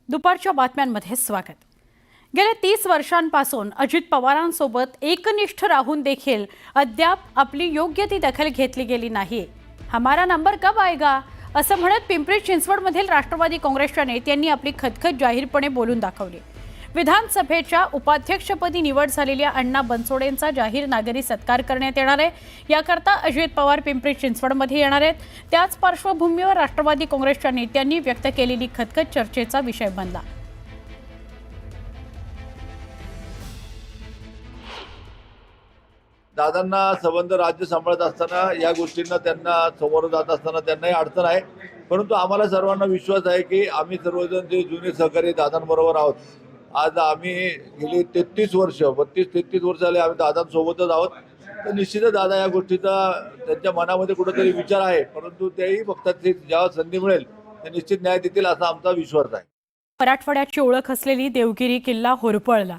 दुपारच्या बातम्यांमध्ये स्वागत। गेल्या 30 वर्षांपासून अजित पवारांसोबत एकनिष्ठ राहून देखील अद्याप आपली योग्य ती दखल घेतली गेली नाही। हमारा नंबर कब आएगा असं म्हणत पिंपरी चिंचवडमधील राष्ट्रवादी काँग्रेसच्या नेत्यांनी आपली खदखद जाहीरपणे बोलून दाखवली। विधानसभेच्या उपाध्यक्षपदी निवड झालेल्या अण्णा बनसोडेंचा जाहीर नागरी सत्कार करण्यात येणार आहे। याकरता अजित पवार पिंपरी चिंचवडमध्ये येणार आहेत। त्याच पार्श्वभूमीवर राष्ट्रवादी काँग्रेसच्या नेत्यांनी व्यक्त केलेली खदखद चर्चेचा विषय बनला। दादांना संबंध राज्य सांभाळत असताना या गोष्टींना त्यांना समोर जात असताना त्यांनाही अडचण आहे, परंतु आम्हाला सर्वांना विश्वास आहे की आम्ही सर्वजण जे जुने सहकारी दादांबरोबर आहोत। आज आम्ही गेली 33 वर्ष 32-33 वर्ष झाले आम्ही दादांसोबतच आहोत। तर निश्चितच दादा या गोष्टीचा त्यांच्या मनामध्ये कुठेतरी विचार आहे, परंतु तेही बघतात की जेव्हा संधी मिळेल ते निश्चित न्याय देतील असा आमचा विश्वास आहे। मराठवाड्याची ओळख असलेली देवगिरी किल्ला होरपळला।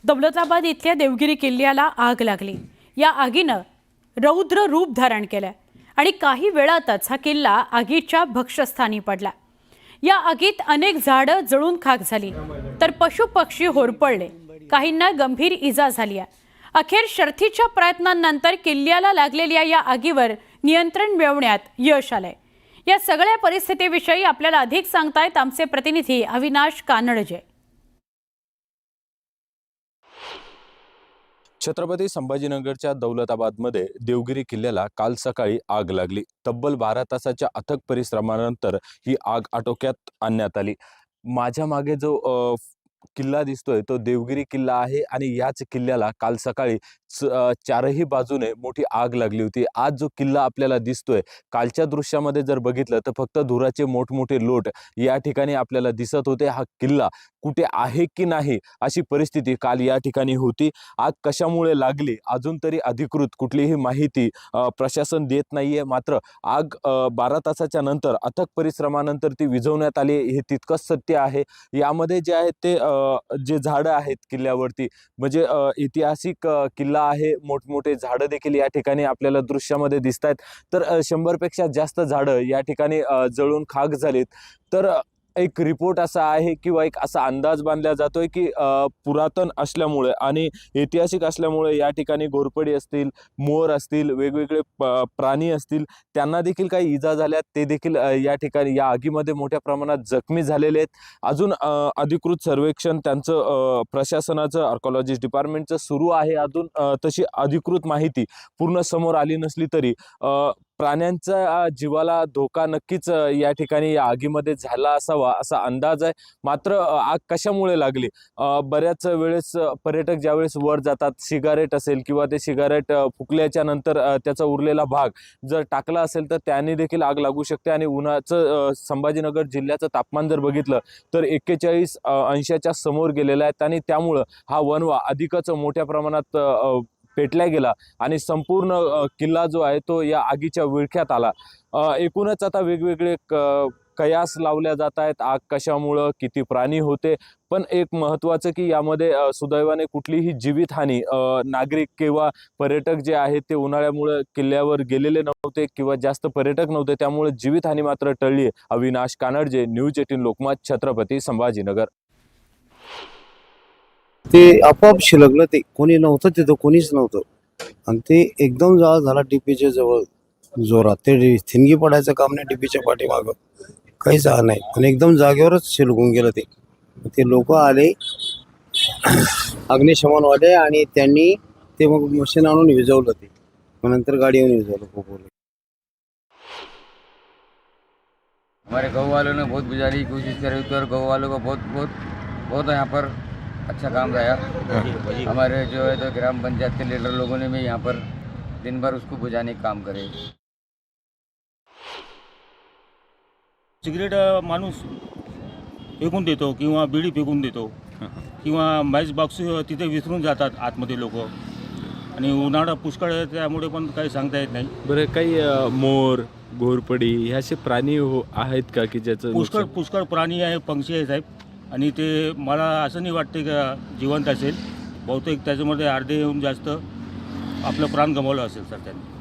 दौलताबाद इथल्या देवगिरी किल्ल्याला आग लागली। या आगीनं रौद्र रूप धारण केलं आणि काही वेळातच हा किल्ला आगीच्या भक्षस्थानी पडला। या आगीत अनेक झाडं जळून खाक झाली, तर पशुपक्षी होरपळले। काहींना गंभीर इजा झाली। अखेर शर्थीच्या प्रयत्नांनंतर किल्ल्याला लागलेल्या या आगीवर नियंत्रण मिळवण्यात यश आलंय। या सगळ्या परिस्थितीविषयी आपल्याला अधिक सांगतायत आमचे प्रतिनिधी अविनाश कानडजे। छत्रपती संभाजीनगरच्या दौलताबादमध्ये देवगिरी किल्ल्याला काल सकाळी आग लागली। तब्बल 12 तासाच्या अथक परिश्रमानंतर ही आग आटोक्यात आणण्यात आली। माझ्या मागे जो किल्ला दिसतोय तो देवगिरी किल्ला आहे आणि याच किल्ल्याला काल सकाळी चारही बाजूने मोठी आग लागली होती। आज जो किल्ला आपल्याला दिसतोय, कालच्या दृश्यामध्ये जर बघितलं तर फक्त धुराचे मोठमोठे लोट या ठिकाणी आपल्याला दिसत होते। हा किल्ला कुठे आहे की नाही अशी परिस्थिती काल या ठिकाणी होती। आग कशामुळे लागली अजून तरी अधिकृत कुठलीही माहिती प्रशासन देत नाहीये। मात्र आग 12 तासाच्या नंतर अथक परिश्रमानंतर ती विझवण्यात आली हे तितकंच सत्य आहे। यामध्ये जे आहेत ते जे झाडं आहेत किल्ल्यावरती, म्हणजे ऐतिहासिक किल्ला आहे, मोठमोठे झाडं देखील या ठिकाणी आपल्याला दृश्यामध्ये दिसत आहेत। तर 100 पेक्षा जास्त झाडं या ठिकाणी जळून खाक झालीत। तर एक रिपोर्ट असा आहे किंवा एक असा अंदाज बांधला जातोय की पुरातन असल्यामुळे आणि ऐतिहासिक असल्यामुळे या ठिकाणी घोरपडी असतील, मोर असतील, वेगवेगळे प्राणी असतील, त्यांना देखील काही इजा झाल्या। ते देखील या ठिकाणी या आगीमध्ये मोठ्या प्रमाणात जखमी झालेले आहेत। अजून अधिकृत सर्वेक्षण त्यांचं प्रशासनाचं आर्किओलॉजिस्ट डिपार्टमेंटचं सुरू आहे। अजून तशी अधिकृत माहिती पूर्ण समोर आली नसली तरी प्राण्यांच्या जीवाला धोका नक्कीच या ठिकाणी या आगीमध्ये झाला असावा असा अंदाज आहे। मात्र आग कशामुळे लागली, बऱ्याच वेळेस पर्यटक ज्यावेळेस वर जातात, सिगारेट असेल किंवा ते सिगारेट फुकल्याच्या नंतर त्याचा उरलेला भाग जर टाकला असेल तर त्याने देखील आग लागू शकते। आणि उन्हाचं संभाजीनगर जिल्ह्याचं तापमान जर बघितलं तर 41 अंशाच्या समोर गेलेलं आहे आणि त्यामुळं हा वणवा अधिकच मोठ्या प्रमाणात पेटला गेला आणि संपूर्ण किल्ला जो आहे तो या आगीच्या विळख्यात आला। एकूणच आता वेगवेगळे कयास लावल्या जात आहेत, आग कशामुळं, किती प्राणी होते, पण एक महत्त्वाचं की यामध्ये सुदैवाने कुठलीही जीवितहानी, नागरिक किंवा पर्यटक जे आहेत ते उन्हाळ्यामुळे किल्ल्यावर गेलेले नव्हते किंवा जास्त पर्यटक नव्हते, त्यामुळे जीवितहानी मात्र टळली आहे। अविनाश कानडजे, न्यूज 18 लोकमत, छत्रपती संभाजीनगर। ते आपोआप शिलगलं, ते कोणी नव्हतं तिथं, कोणीच नव्हतं आणि ते एकदम जाळ झाला डीपीच्या जवळ जोरात। ते थिंगी पडायचं काम नाही, डीपीच्या पाठीमागं काही जाळ नाही, पण एकदम जागेवरच शिलगून गेलं ते। ते लोक आले अग्निशमनवाले आणि त्यांनी ते मग मशीन आणून विझवलं ते, मग नंतर गाडी येऊन विझवलं पोपवलं। हमारे गाँव वालों ने बहुत बुझाने की कोशिश करी थी और गाँव वालों का बहुत यहाँ पर अच्छा काम रहा। हमारे जो है तो ग्राम पंचायत के लीडर लोगों ने भी यहाँ पर दिन भर उसको बुझाने का काम करे। सिगरेट माणूस फेकून देतो किंवा बिडी फेकून देतो किंवा मॅच बॉक्स तिथे विसरून जातात आतमध्ये लोक, आणि उन्हाळा पुष्कळ आहे त्यामुळे पण काही सांगता येत नाही। बरं, काही मोर, घोरपडी हे असे प्राणी आहेत का की ज्याचं पुष्कळ प्राणी आहे, पक्षी आहे साहेब, आणि ते मला असं नाही वाटते का जिवंत असेल, बहुतेक त्याच्यामध्ये अर्धे येऊन जास्त आपलं प्राण गमावलं असेल सर त्यांनी।